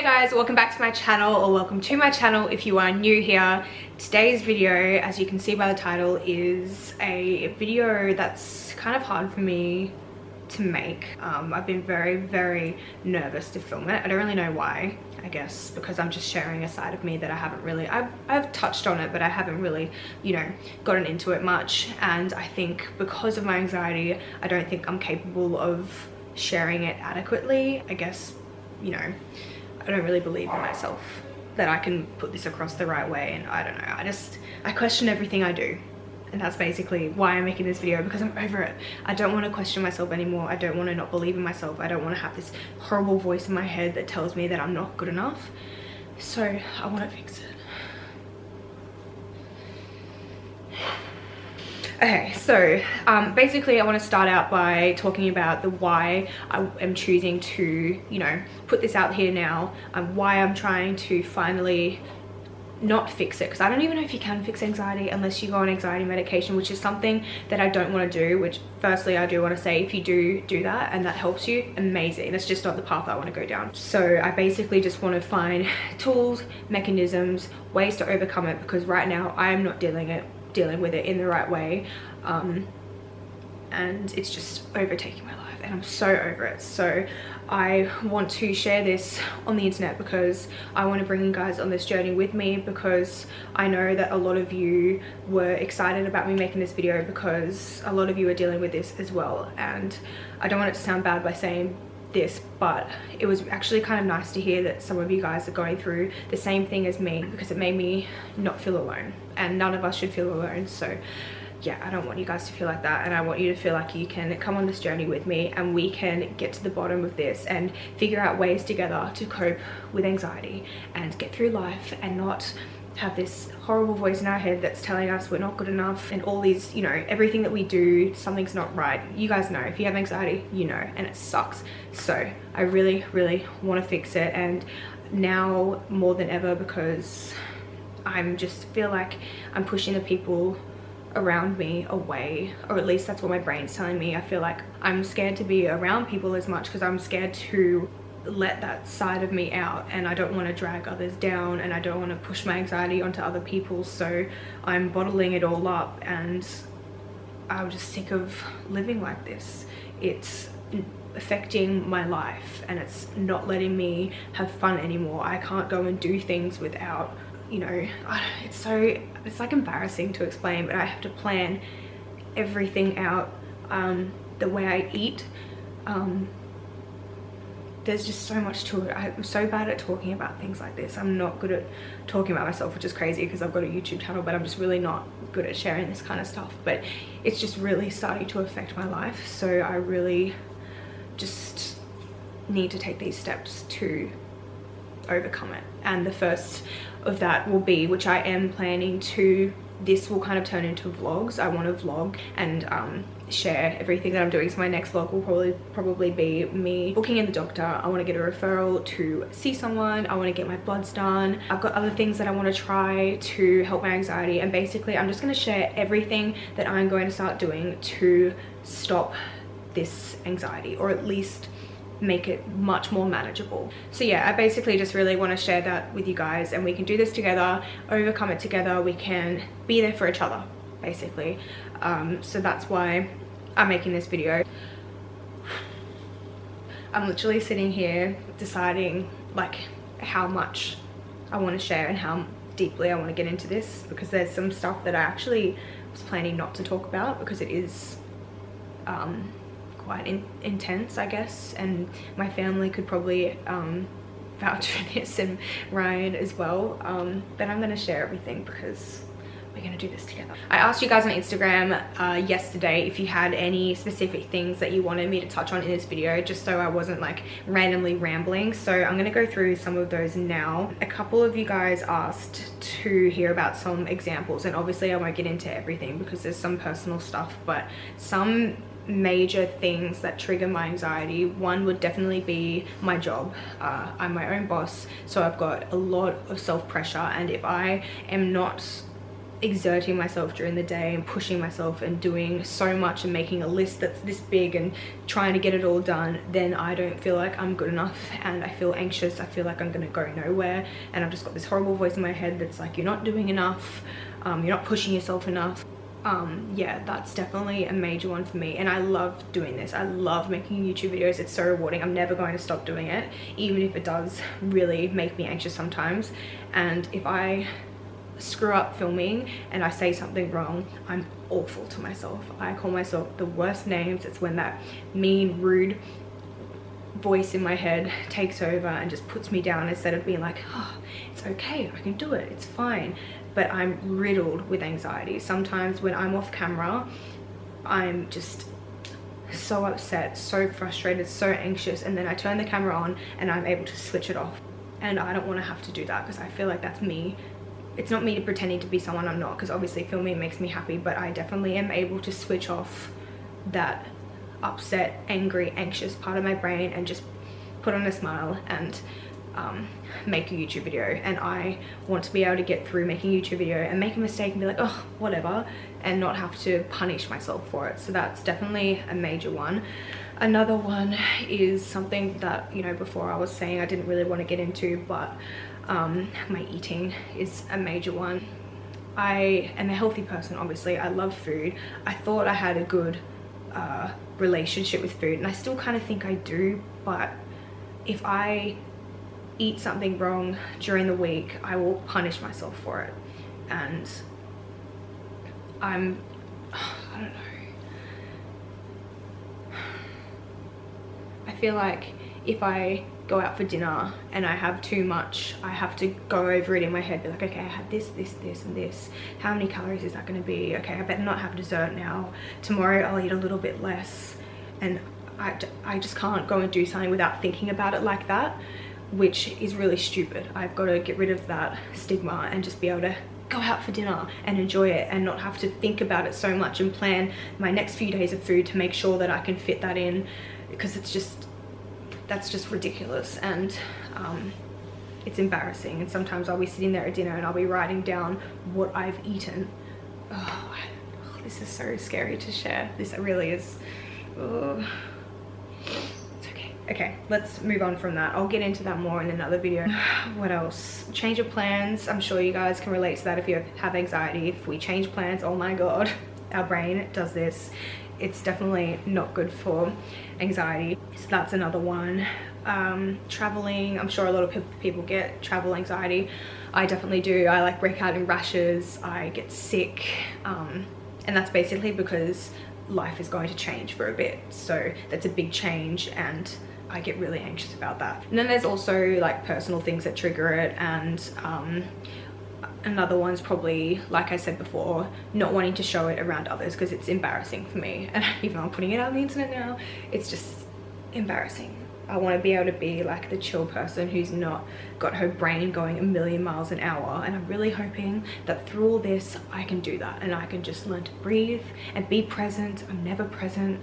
Hey guys, welcome back to my channel, or welcome to my channel if you are new here. Today's video, as you can see by the title, is a video that's kind of hard for me to make. I've been very nervous to film it. I don't really know why. I guess because I'm just sharing a side of me that I haven't really, I've touched on it, but I haven't really, you know, gotten into it much. And I think because of my anxiety, I don't think I'm capable of sharing it adequately. I guess, you know, I don't really believe in myself that I can put this across the right way, and I don't know, I question everything I do. And that's basically why I'm making this video, because I'm over it. I don't want to question myself anymore. I don't want to not believe in myself. I don't want to have this horrible voice in my head that tells me that I'm not good enough. So I want to fix it. Okay, so basically I want to start out by talking about the why I am choosing to, you know, put this out here now, why I'm trying to finally not fix it, because I don't even know if you can fix anxiety unless you go on anxiety medication, which is something that I don't want to do. Which firstly, I do want to say, if you do that and that helps you, amazing. That's just not the path I want to go down. So I basically just want to find tools, mechanisms, ways to overcome it, because right now I am not dealing with it in the right way, and it's just overtaking my life, and I'm so over it. So I want to share this on the internet because I want to bring you guys on this journey with me, because I know that a lot of you were excited about me making this video because a lot of you are dealing with this as well. And I don't want it to sound bad by saying this, but it was actually kind of nice to hear that some of you guys are going through the same thing as me, because it made me not feel alone, and none of us should feel alone. So yeah, I don't want you guys to feel like that, and I want you to feel like you can come on this journey with me, and we can get to the bottom of this and figure out ways together to cope with anxiety and get through life, and not have this horrible voice in our head that's telling us we're not good enough, and all these, you know, everything that we do, something's not right. You guys know, if you have anxiety, you know, and it sucks. So I really want to fix it, and now more than ever, because I'm just feel like I'm pushing the people around me away, or at least that's what my brain's telling me. I feel like I'm scared to be around people as much because I'm scared to let that side of me out, and I don't want to drag others down, and I don't want to push my anxiety onto other people. So I'm bottling it all up, and I'm just sick of living like this. It's affecting my life, and it's not letting me have fun anymore. I can't go and do things without, you know, it's like embarrassing to explain, but I have to plan everything out, the way I eat. There's just so much to it. I'm so bad at talking about things like this. I'm not good at talking about myself, which is crazy because I've got a YouTube channel, but I'm just really not good at sharing this kind of stuff. But it's just really starting to affect my life, so I really just need to take these steps to overcome it. And the first of that will be, which I am planning to, this will kind of turn into vlogs. I want to vlog and share everything that I'm doing. So my next vlog will probably be me booking in the doctor. I want to get a referral to see someone. I want to get my bloods done. I've got other things that I want to try to help my anxiety, and basically I'm just going to share everything that I'm going to start doing to stop this anxiety, or at least make it much more manageable. So yeah, I basically just really want to share that with you guys, and we can do this together, overcome it together. We can be there for each other, basically. So that's why I'm making this video. I'm literally sitting here deciding like how much I want to share and how deeply I want to get into this, because there's some stuff that I actually was planning not to talk about, because it is quite intense, I guess, and my family could probably vouch for this, and Ryan as well. But I'm gonna share everything because we're gonna do this together. I asked you guys on Instagram yesterday if you had any specific things that you wanted me to touch on in this video, just so I wasn't like randomly rambling. So I'm gonna go through some of those now. A couple of you guys asked to hear about some examples, and obviously I won't get into everything because there's some personal stuff, but some major things that trigger my anxiety. One would definitely be my job. I'm my own boss, so I've got a lot of self-pressure, and if I am not exerting myself during the day and pushing myself and doing so much and making a list that's this big and trying to get it all done, then I don't feel like I'm good enough and I feel anxious. I feel like I'm gonna go nowhere, and I've just got this horrible voice in my head that's like, you're not doing enough, you're not pushing yourself enough. Yeah, that's definitely a major one for me, and I love doing this. I love making YouTube videos. It's so rewarding. I'm never going to stop doing it, even if it does really make me anxious sometimes. And if I screw up filming and I say something wrong, I'm awful to myself. I call myself the worst names. It's when that mean, rude voice in my head takes over and just puts me down, instead of being like, oh, it's okay, I can do it, it's fine. But I'm riddled with anxiety. Sometimes when I'm off camera, I'm just so upset, so frustrated, so anxious, and then I turn the camera on and I'm able to switch it off. And I don't want to have to do that, because I feel like that's me. It's not me pretending to be someone I'm not, because obviously filming makes me happy, but I definitely am able to switch off that upset, angry, anxious part of my brain and just put on a smile and make a YouTube video. And I want to be able to get through making a YouTube video and make a mistake and be like, oh, whatever, and not have to punish myself for it. So that's definitely a major one. Another one is something that, you know, before I was saying I didn't really want to get into, but my eating is a major one. I am a healthy person, obviously. I love food. I thought I had a good relationship with food, and I still kind of think I do, but if I eat something wrong during the week, I will punish myself for it. And I don't know, I feel like if I go out for dinner and I have too much, I have to go over it in my head, be like, okay, I had this, this, this, and this. How many calories is that going to be? Okay, I better not have dessert now. Tomorrow I'll eat a little bit less. And I just can't go and do something without thinking about it like that, which is really stupid. I've got to get rid of that stigma and just be able to go out for dinner and enjoy it and not have to think about it so much and plan my next few days of food to make sure that I can fit that in, because that's just ridiculous. And it's embarrassing. And sometimes I'll be sitting there at dinner and I'll be writing down what I've eaten. Oh, this is so scary to share. This really is. Oh. It's okay. Okay, let's move on from that. I'll get into that more in another video. What else? Change of plans. I'm sure you guys can relate to that if you have anxiety. If we change plans, oh my god, our brain does this. It's definitely not good for anxiety. So that's another one. Traveling. I'm sure a lot of people get travel anxiety. I definitely do. I like break out in rashes. I get sick. And that's basically because life is going to change for a bit. So that's a big change and I get really anxious about that. And then there's also like personal things that trigger it, and another one's probably, like I said before, not wanting to show it around others because it's embarrassing for me. And even though I'm putting it out on the internet now, it's just embarrassing. I want to be able to be like the chill person who's not got her brain going a million miles an hour, and I'm really hoping that through all this I can do that and I can just learn to breathe and be present. I'm never present.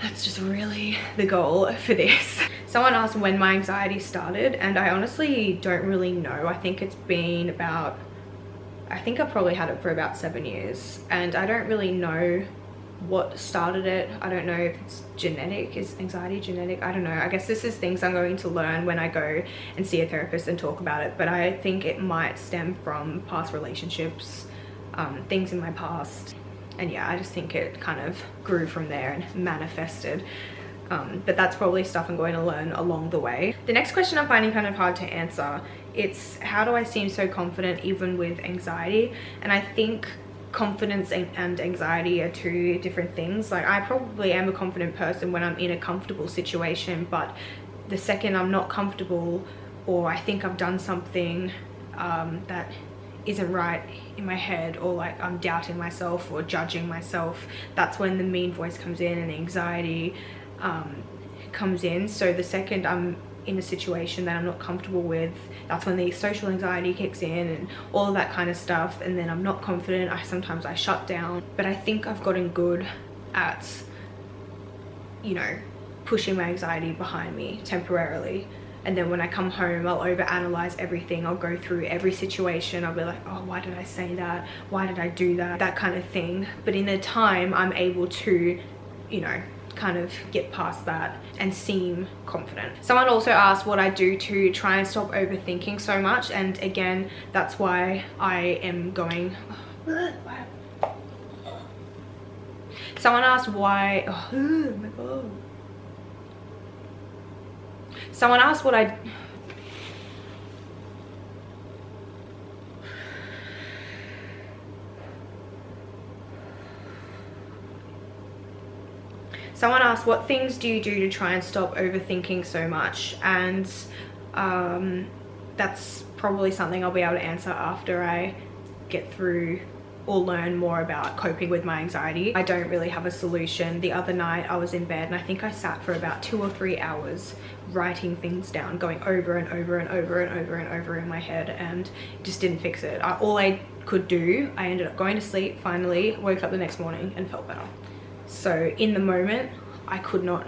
That's just really the goal for this. Someone asked when my anxiety started, and I honestly don't really know. I think it's been about, I think I've probably had it for about 7 years, and I don't really know what started it. I don't know if it's genetic. Is anxiety genetic? I don't know. I guess this is things I'm going to learn when I go and see a therapist and talk about it, but I think it might stem from past relationships, things in my past. And yeah, I just think it kind of grew from there and manifested. But that's probably stuff I'm going to learn along the way. The next question I'm finding kind of hard to answer. It's how do I seem so confident even with anxiety? And I think confidence and anxiety are two different things. Like, I probably am a confident person when I'm in a comfortable situation, but the second I'm not comfortable, or I think I've done something that isn't right in my head, or like I'm doubting myself or judging myself, that's when the mean voice comes in and the anxiety comes in. So the second I'm in a situation that I'm not comfortable with, that's when the social anxiety kicks in and all of that kind of stuff, and then I'm not confident. Sometimes I shut down. But I think I've gotten good at, you know, pushing my anxiety behind me temporarily. And then when I come home, I'll overanalyze everything. I'll go through every situation. I'll be like, oh, why did I say that? Why did I do that? That kind of thing. But in the time, I'm able to, you know, kind of get past that and seem confident. Someone also asked what I do to try and stop overthinking so much. And again, that's why I am going... Someone asked why... Oh my God. Someone asked what I... Someone asked, what things do you do to try and stop overthinking so much? And that's probably something I'll be able to answer after I get through or learn more about coping with my anxiety. I don't really have a solution. The other night I was in bed and I think I sat for about 2 or 3 hours writing things down, going over and over and over and over and over in my head, and just didn't fix it. All I could do, I ended up going to sleep finally, woke up the next morning and felt better. So in the moment, I could not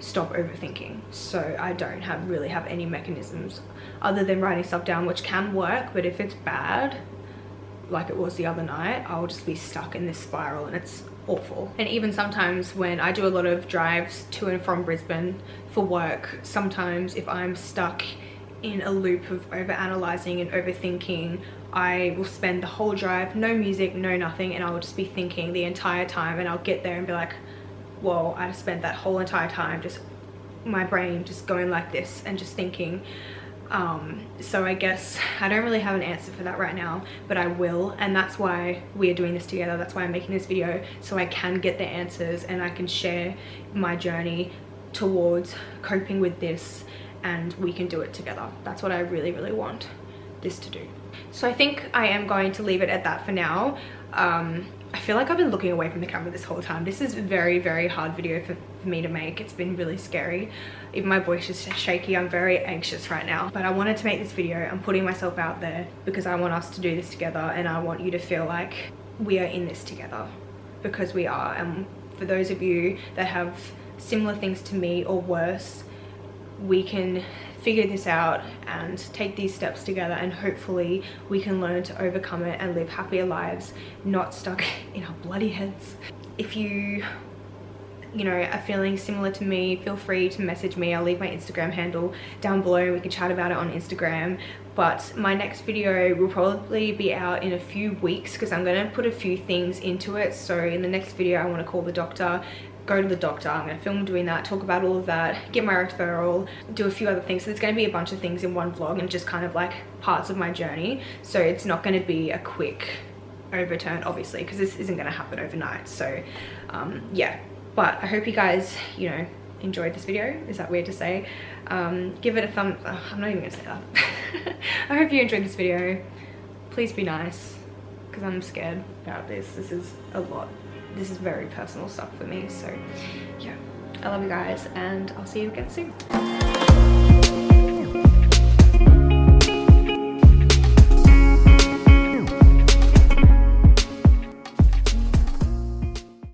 stop overthinking. So I don't really have any mechanisms other than writing stuff down, which can work, but if it's bad, like it was the other night, I'll just be stuck in this spiral and it's awful. And even sometimes when I do a lot of drives to and from Brisbane for work, sometimes if I'm stuck in a loop of overanalyzing and overthinking, I will spend the whole drive, no music, no nothing, and I will just be thinking the entire time, and I'll get there and be like, whoa, I spent that whole entire time just my brain just going like this and just thinking. So I guess I don't really have an answer for that right now, but I will, and that's why we are doing this together. That's why I'm making this video, so I can get the answers and I can share my journey towards coping with this, and we can do it together. That's what I really, really want this to do. So I think I am going to leave it at that for now. I feel like I've been looking away from the camera this whole time. This is a very, very hard video for me to make. It's been really scary. Even my voice is shaky. I'm very anxious right now. But I wanted to make this video. I'm putting myself out there because I want us to do this together, and I want you to feel like we are in this together, because we are. And for those of you that have similar things to me or worse, we can figure this out and take these steps together, and hopefully we can learn to overcome it and live happier lives, not stuck in our bloody heads. If you know, are feeling similar to me, feel free to message me. I'll leave my Instagram handle down below and we can chat about it on Instagram. But my next video will probably be out in a few weeks because I'm going to put a few things into it. So in the next video, I want to call the doctor, go to the doctor. I'm going to film doing that, talk about all of that, get my referral, do a few other things. So there's going to be a bunch of things in one vlog and just kind of like parts of my journey. So it's not going to be a quick overturn, obviously, because this isn't going to happen overnight. So yeah, but I hope you guys, you know, enjoyed this video. Is that weird to say? Give it a thumb. I'm not even going to say that. I hope you enjoyed this video. Please be nice, because I'm scared about this. This is a lot. This is very personal stuff for me. So yeah, I love you guys, and I'll see you again soon.